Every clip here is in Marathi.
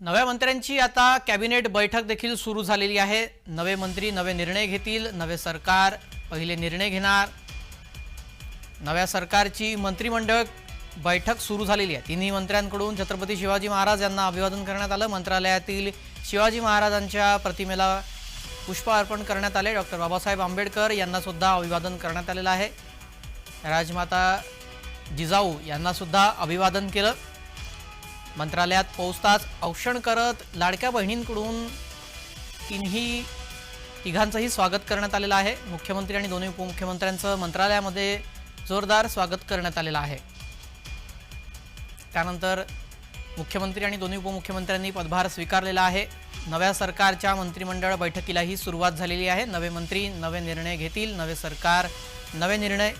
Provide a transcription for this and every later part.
नव्या मंत्र्यांची आता कॅबिनेट बैठक देखील सुरू झालेली आहे। नवे मंत्री नवे निर्णय घेतील, नवे सरकार पहिले निर्णय घेणार। नव्या सरकारची मंत्रिमंडळ बैठक सुरू झालेली आहे। तिन्ही मंत्र्यांकडून छत्रपती शिवाजी महाराज यांना अभिवादन करण्यात आलं। मंत्रालयातील शिवाजी महाराजांच्या प्रतिमेला पुष्प अर्पण करण्यात आले। डॉक्टर बाबासाहेब आंबेडकर यांना सुद्धा अभिवादन करण्यात आलेलं आहे। राजमाता जिजाऊ यांना सुद्धा अभिवादन केलं। मंत्रालयात पोहोचताच औक्षण करत लाडक्या बहिणींकडून तिघांचंही स्वागत करण्यात आलेलं आहे। मुख्यमंत्री आणि दोन्ही उपमुख्यमंत्र्यांचं मंत्रालयामध्ये जोरदार स्वागत करण्यात आलेलं आहे। त्यानंतर मुख्यमंत्री आणि दोन्ही उपमुख्यमंत्र्यांनी पदभार स्वीकारलेला आहे। नव्या सरकारच्या मंत्रिमंडळ बैठकीलाही सुरुवात झालेली आहे। नवे मंत्री नवे निर्णय घेतील, नवे सरकार नवे निर्णय।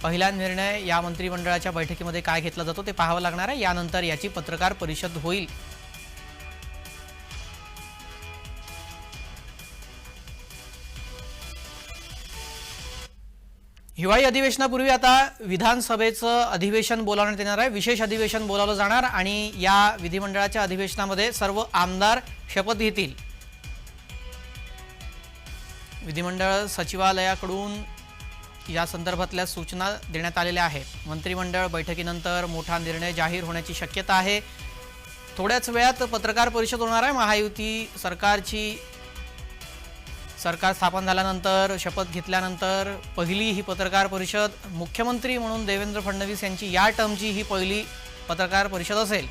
पहिला निर्णय या मंत्रिमंडळाच्या बैठकीमध्ये काय घेतला जातो ते पाहावं लागणार आहे। यानंतर याची पत्रकार परिषद होईल। हिवाळी अधिवेशनापूर्वी आता विधानसभेचं अधिवेशन बोलावण्यात येणार आहे। विशेष अधिवेशन बोलावलं जाणार आणि या विधिमंडळाच्या अधिवेशनामध्ये सर्व आमदार शपथ घेतील। विधिमंडळ सचिवालयाकडून या संदर्भातल्या सूचना देण्यात आलेल्या आहेत। मंत्रिमंडळ बैठकीनंतर मोठा निर्णय जाहीर होण्याची शक्यता आहे। थोड्याच वेळात पत्रकार परिषद होणार आहे। महायुती सरकार स्थापन झाल्यानंतर शपथ घेतल्यानंतर पहिली ही पत्रकार परिषद मुख्यमंत्री म्हणून देवेंद्र फडणवीस यांची या टर्मची ही पहिली पत्रकार परिषद असेल।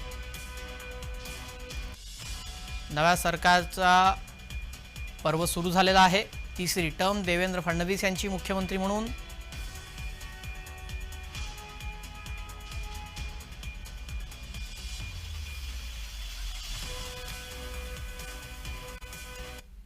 नव्या सरकारचा पर्व सुरू झालेला आहे। तिसरी टर्म देवेंद्र फडणवीस यांची मुख्यमंत्री म्हणून